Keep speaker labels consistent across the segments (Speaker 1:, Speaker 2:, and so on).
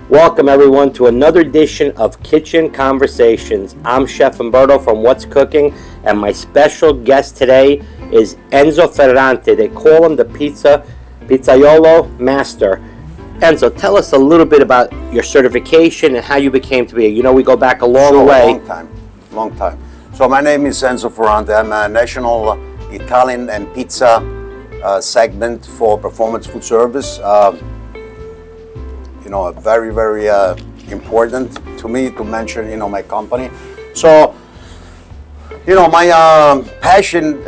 Speaker 1: Welcome everyone to another edition of Kitchen Conversations. I'm Chef Umberto from What's Cooking, and my special guest today is Enzo Ferrante. They call him the Pizziaolo Master. Enzo, tell us a little bit about your certification and how you became to be. You know, we go back a long way.
Speaker 2: Long time. So my name is Enzo Ferrante. I'm a national Italian and pizza segment for performance food service. Very, very important to me to mention, my company. So, my passion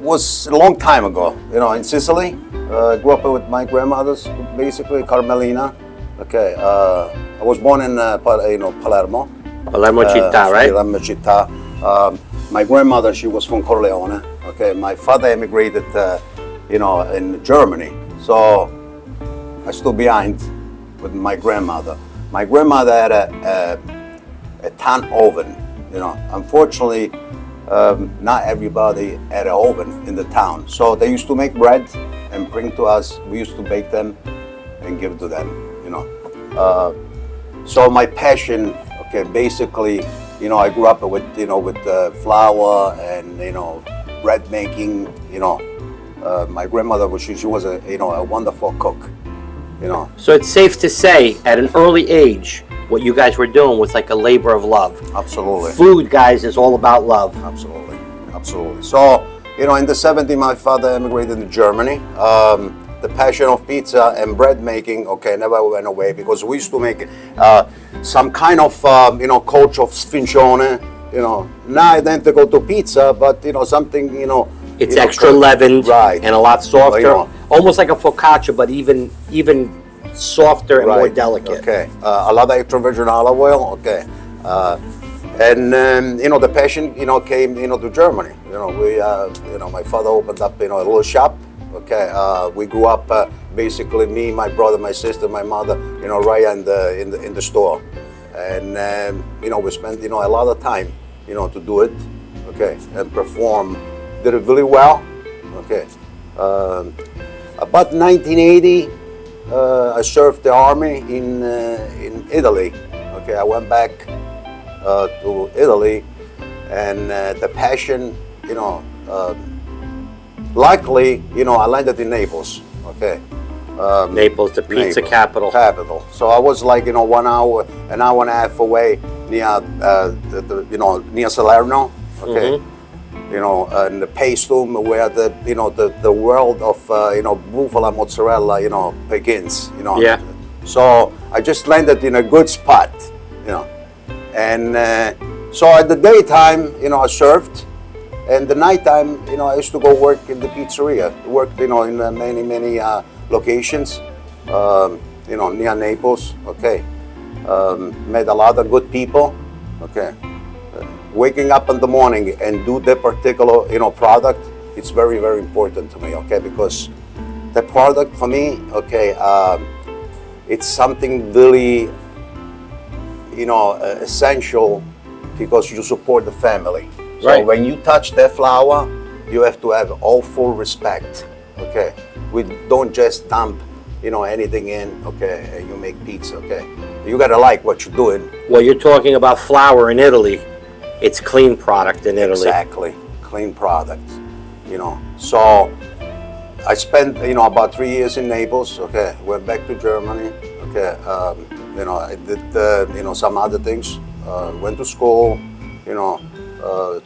Speaker 2: was a long time ago, in Sicily. I grew up with my grandmothers, basically, Carmelina. Okay, I was born in Palermo.
Speaker 1: Palermo Città, right?
Speaker 2: Palermo Città. My grandmother, she was from Corleone. Okay, my father emigrated, in Germany. So I stood behind with my grandmother. My grandmother had a tan oven. Unfortunately, not everybody had an oven in the town. So they used to make bread and bring to us. We used to bake them and give to them. So my passion, basically, I grew up with flour and bread making. My grandmother she was a wonderful cook.
Speaker 1: So it's safe to say, at an early age, what you guys were doing was like a labor of love.
Speaker 2: Absolutely.
Speaker 1: Food, guys, is all about love.
Speaker 2: Absolutely. So, in the 70s, my father emigrated to Germany. The passion of pizza and bread making, never went away because we used to make some kind of, culture of sfincione, not identical to pizza, but, something,
Speaker 1: It's extra leavened,
Speaker 2: right,
Speaker 1: and a lot softer, almost like a focaccia, but even softer and more delicate.
Speaker 2: Okay, a lot of extra virgin olive oil. Okay, and the passion, came, to Germany. My father opened up, a little shop. Okay, we grew up basically me, my brother, my sister, my mother, right in the store, and we spent, a lot of time, to do it. Okay, and perform. Did it really well. Okay. About 1980, I served the army in Italy. Okay, I went back to Italy, and the passion, luckily, I landed in Naples. Okay.
Speaker 1: Naples, the pizza capital.
Speaker 2: So I was like, an hour and a half away near, near Salerno. Okay.
Speaker 1: Mm-hmm.
Speaker 2: And the Paestum where the world of buffalo mozzarella begins.
Speaker 1: Yeah.
Speaker 2: So I just landed in a good spot. And so at the daytime, I served, and the nighttime, I used to go work in the pizzeria. Worked, in many locations, near Naples. Okay. Met a lot of good people. Okay. Waking up in the morning and do that particular, product, it's very, very important to me, because the product for me, it's something really, essential because you support the family. So
Speaker 1: right.
Speaker 2: When you touch that flour, you have to have all full respect, okay? We don't just dump, anything in, and you make pizza, You gotta like what you're doing.
Speaker 1: Well, you're talking about flour in Italy. It's clean product in Italy.
Speaker 2: Exactly, clean product. So I spent about 3 years in Naples. Okay, went back to Germany. Okay, I did some other things. Went to school.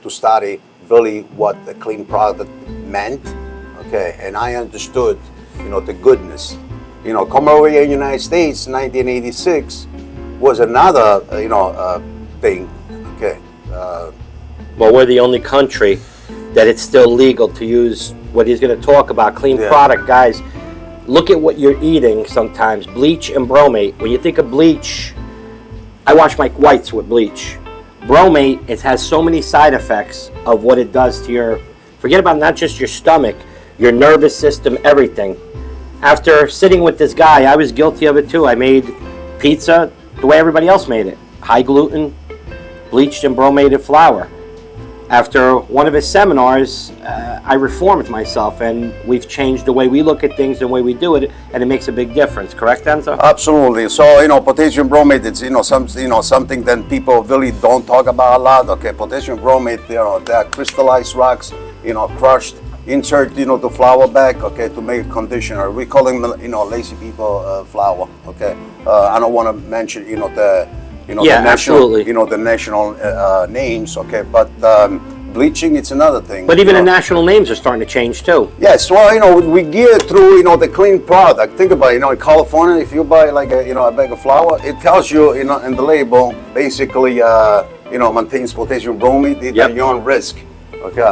Speaker 2: To study really what the clean product meant. Okay, and I understood the goodness. Come over here in the United States, 1986 was another thing. Okay.
Speaker 1: Well, we're the only country that it's still legal to use what he's going to talk about, clean product. Guys, look at what you're eating sometimes, bleach and bromate. When you think of bleach, I wash my whites with bleach. Bromate, it has so many side effects of what it does to your, forget about not just your stomach, your nervous system, everything. After sitting with this guy, I was guilty of it too. I made pizza the way everybody else made it. High gluten, bleached and bromated flour. after one of his seminars, I reformed myself, and we've changed the way we look at things and the way we do it, and it makes a big difference. Correct, Enzo?
Speaker 2: Absolutely. So, potassium bromate, it's, something that people really don't talk about a lot. Okay, potassium bromate, they are crystallized rocks, crushed, insert, the flour bag, okay, to make a conditioner. We call them, lazy people flour, okay. I don't want to mention, the national,
Speaker 1: absolutely.
Speaker 2: The national names, okay, but bleaching, it's another thing.
Speaker 1: But even the national names are starting to change too.
Speaker 2: Yes, well, we gear through, the clean product. Think about it, in California, if you buy like a bag of flour, it tells you, in the label, basically, maintains potassium bromate at your own risk. Okay,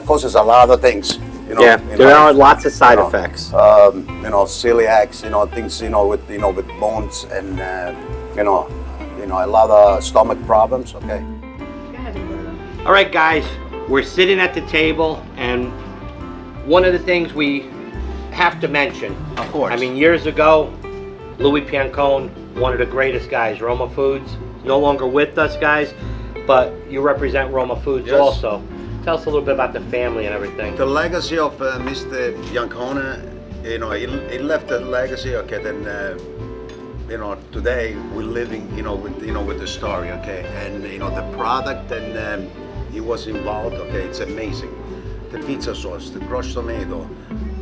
Speaker 2: causes a lot of things.
Speaker 1: There are lots of side effects.
Speaker 2: Celiacs, things, with bones and, a lot of stomach problems, okay?
Speaker 1: All right, guys, we're sitting at the table, and one of the things we have to mention,
Speaker 2: Of course.
Speaker 1: I mean, years ago, Louis Piancone, one of the greatest guys, Roma Foods, no longer with us, guys, but you represent Roma Foods also. Tell us a little bit about the family and everything.
Speaker 2: The legacy of Mr. Piancone, he left a legacy, okay, then, today we're living, with the story, okay, and, the product and he was involved, okay, it's amazing. The pizza sauce, the crushed tomato,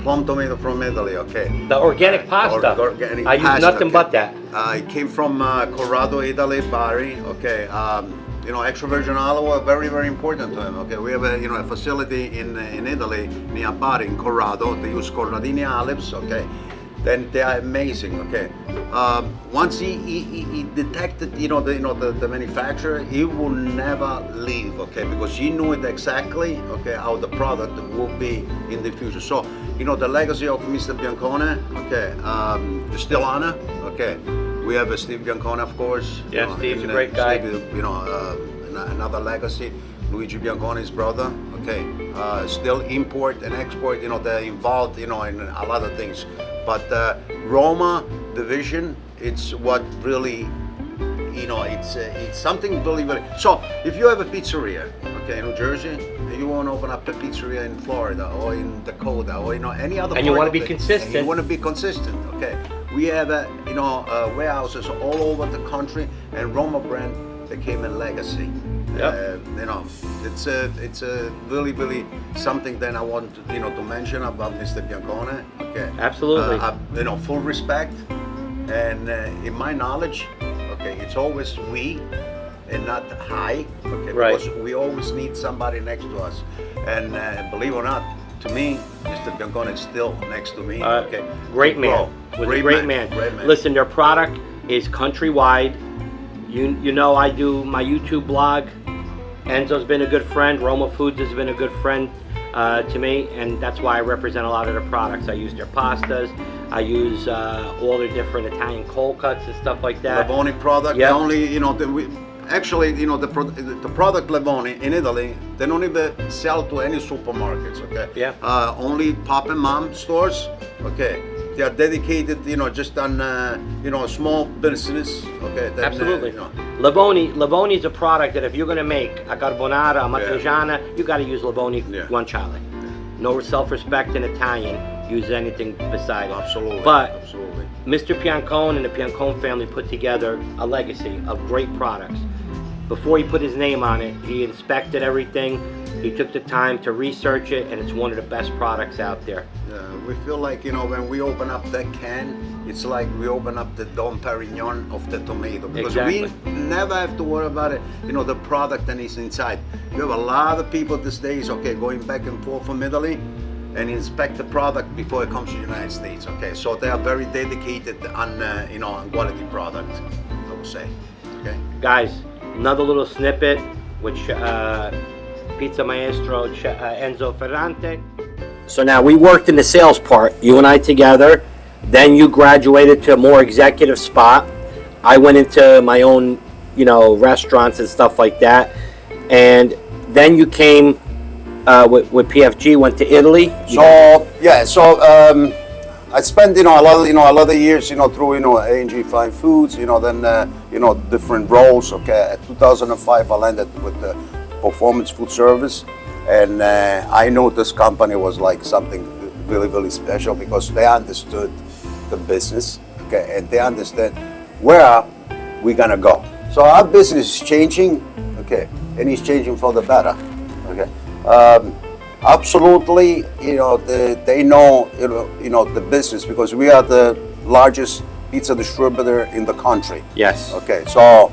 Speaker 2: plum tomato from Italy, okay.
Speaker 1: The organic pasta.
Speaker 2: Organic
Speaker 1: I use
Speaker 2: pasta,
Speaker 1: nothing but that.
Speaker 2: It came from Corrado, Italy, Bari, okay. Extra virgin olive oil, very, very important to him. Okay, we have a facility in Italy near Bari, in Corrado. They use Corradini olives. Okay, then they are amazing. Okay, once he detected, the manufacturer, he will never leave. Okay, because he knew it exactly. Okay, how the product will be in the future. So, the legacy of Mr. Piancone. Okay, is still on. Okay. We have Steve Biancone, of course.
Speaker 1: Yeah, Steve's a great guy.
Speaker 2: Steve, another legacy. Luigi Biancone's brother. Okay, still import and export. They're involved. In a lot of things. But Roma division, it's what really, it's something really, very. So if you have a pizzeria, okay, in New Jersey, and you want to open up a pizzeria in Florida or in Dakota or any other.
Speaker 1: And you want to be consistent.
Speaker 2: And you want to be consistent, okay. We have warehouses all over the country, and Roma brand became a legacy.
Speaker 1: Yep.
Speaker 2: It's a really, really something that I want to mention about Mr. Piancone. Okay.
Speaker 1: Absolutely.
Speaker 2: Full respect, and in my knowledge, okay, it's always we and not I. Okay.
Speaker 1: Right.
Speaker 2: Because we always need somebody next to us, and believe it or not, to me, Mr. Piancone is still next to me. Okay.
Speaker 1: Great man. Was a great man.
Speaker 2: Great man.
Speaker 1: Listen, their product is countrywide. I do my YouTube blog. Enzo's been a good friend. Roma Foods has been a good friend to me, and that's why I represent a lot of their products. I use their pastas. I use all their different Italian cold cuts and stuff like that.
Speaker 2: Levoni product.
Speaker 1: Yep.
Speaker 2: Only, actually, the product Levoni in Italy, they don't even sell to any supermarkets, okay?
Speaker 1: Yeah.
Speaker 2: Only pop and mom stores, okay? They are dedicated, just on, small business, okay? Then,
Speaker 1: Absolutely. Levoni is a product that if you're going to make a carbonara, a matriciana, you got to use Levoni guanciale. No self-respect in Italian, use anything beside it.
Speaker 2: Absolutely.
Speaker 1: But
Speaker 2: absolutely.
Speaker 1: Mr. Piancone and the Piancone family put together a legacy of great products. Before he put his name on it, he inspected everything. He took the time to research it, and it's one of the best products out there.
Speaker 2: We feel like, when we open up that can, it's like we open up the Dom Perignon of the tomato. Because we never have to worry about it, the product that is inside. You have a lot of people these days, okay, going back and forth from Italy and inspect the product before it comes to the United States, okay? So they are very dedicated on, on quality product, I would say, okay?
Speaker 1: Guys, another little snippet, which Pizza Maestro Enzo Ferrante. So now we worked in the sales part, you and I together. Then you graduated to a more executive spot. I went into my own, restaurants and stuff like that. And then you came with PFG, went to Italy.
Speaker 2: I spent a lot of years through A&G Fine Foods, then different roles. Okay, at 2005 I landed with Performance Food Service, and I know this company was like something really, really special because they understood the business, okay, and they understand where we're gonna go. So our business is changing, okay, and it's changing for the better, okay. Absolutely, they know, the business because we are the largest pizza distributor in the country.
Speaker 1: Yes.
Speaker 2: Okay, so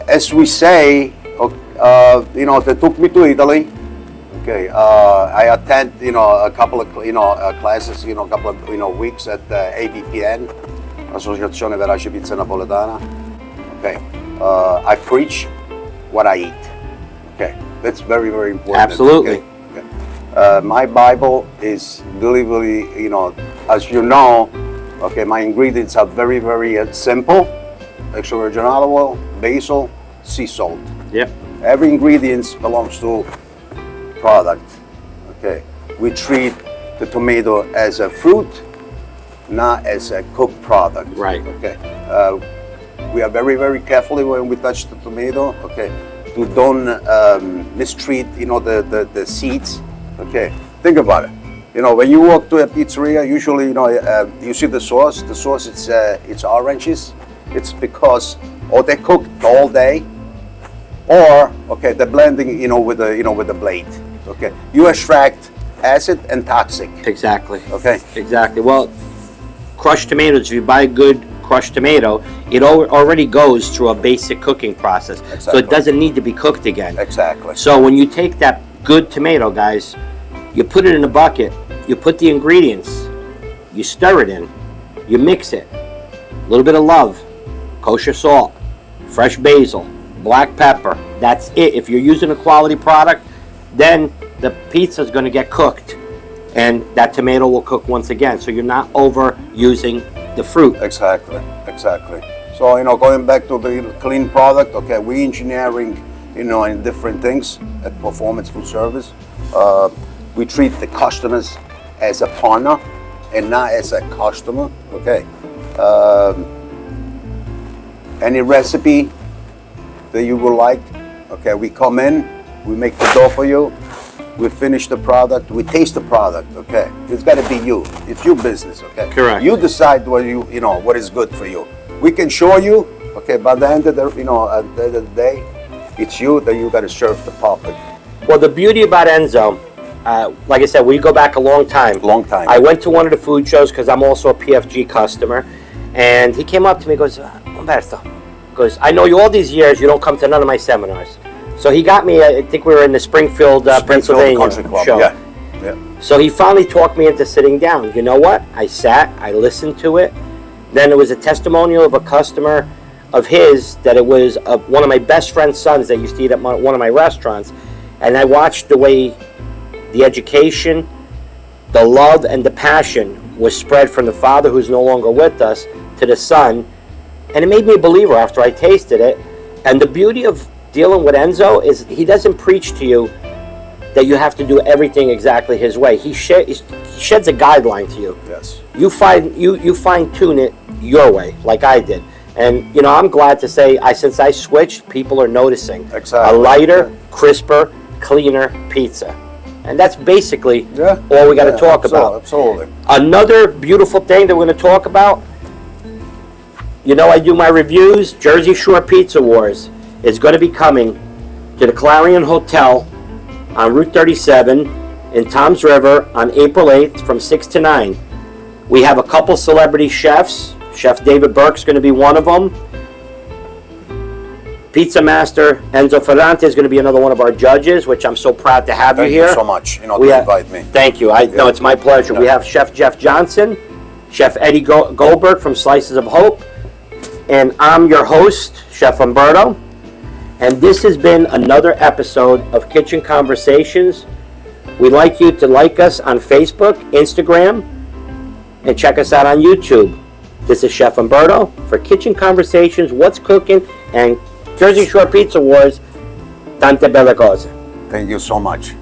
Speaker 2: as we say, they took me to Italy. Okay, I attend, a couple of, classes, a couple of, weeks at AVPN, Associazione Verace Pizza Napoletana. Okay, I preach what I eat. Okay, that's very, very important.
Speaker 1: Absolutely.
Speaker 2: Okay. My Bible is really, really, as you know, okay, my ingredients are very, very simple. Extra virgin olive oil, basil, sea salt.
Speaker 1: Yep.
Speaker 2: Every ingredient belongs to product. Okay, we treat the tomato as a fruit, not as a cooked product.
Speaker 1: Right.
Speaker 2: Okay. We are very, very carefully when we touch the tomato. Okay, to don't mistreat, the seeds. Okay, think about it. When you walk to a pizzeria, usually, you see the sauce. The sauce, it's oranges. It's because they cooked all day, or okay, they're blending, with the blade. Okay, you extract acid and toxic.
Speaker 1: Exactly.
Speaker 2: Okay.
Speaker 1: Exactly. Well, crushed tomatoes. If you buy a good crushed tomato, it already goes through a basic cooking process,
Speaker 2: Exactly.
Speaker 1: so it doesn't need to be cooked again.
Speaker 2: Exactly.
Speaker 1: So when you take that good tomato, guys, you put it in a bucket, you put the ingredients, you stir it in, you mix it, a little bit of love, kosher salt, fresh basil, black pepper. That's it. If you're using a quality product, then the pizza is going to get cooked, and that tomato will cook once again. So you're not overusing the fruit.
Speaker 2: Exactly. So, going back to the clean product, okay, we engineering, in different things at Performance Food Service. We treat the customers as a partner and not as a customer, okay. Any recipe that you would like, okay, we come in, we make the dough for you, we finish the product, we taste the product, okay. It's got to be you. It's your business, okay.
Speaker 1: Correct.
Speaker 2: You decide what what is good for you. We can show you, okay. By the end of the, at the end of the day, it's you that you got to serve the public.
Speaker 1: Well, the beauty about Enzo, like I said, we go back a long time.
Speaker 2: Long time.
Speaker 1: I went to one of the food shows because I'm also a PFG customer, and he came up to me and goes, Umberto, goes, I know you all these years, you don't come to none of my seminars. So he got me, I think we were in the Springfield, Pennsylvania
Speaker 2: Country Club.
Speaker 1: show.
Speaker 2: Yeah.
Speaker 1: So he finally talked me into sitting down. You know what? I sat, I listened to it. Then it was a testimonial of a customer of his that it was one of my best friend's sons that used to eat at one of my restaurants. And I watched the way the education, the love, and the passion was spread from the father who's no longer with us to the son. And it made me a believer after I tasted it. And the beauty of dealing with Enzo is he doesn't preach to you that you have to do everything exactly his way. He sheds a guideline to you.
Speaker 2: Yes.
Speaker 1: You fine tune it your way, like I did. And I'm glad to say, since I switched, people are noticing
Speaker 2: Exactly.
Speaker 1: a lighter, crisper, cleaner pizza. And that's basically all we got to talk about.
Speaker 2: Absolutely.
Speaker 1: Another beautiful thing that we're going to talk about, I do my reviews. Jersey Shore Pizza Wars is going to be coming to the Clarion Hotel on Route 37 in Toms River on April 8th from 6 to 9. We have a couple celebrity chefs. Chef David Burke's going to be one of them. Pizza Master Enzo Ferrante is going to be another one of our judges, which I'm so proud to have you here.
Speaker 2: Thank you so much, to invite me.
Speaker 1: Thank you. No, it's my pleasure. We have Chef Jeff Johnson, Chef Eddie Goldberg from Slices of Hope, and I'm your host, Chef Umberto. And this has been another episode of Kitchen Conversations. We'd like you to like us on Facebook, Instagram, and check us out on YouTube. This is Chef Umberto for Kitchen Conversations, What's Cooking, and Jersey Shore Pizza Wars. Tante belle cose.
Speaker 2: Thank you so much.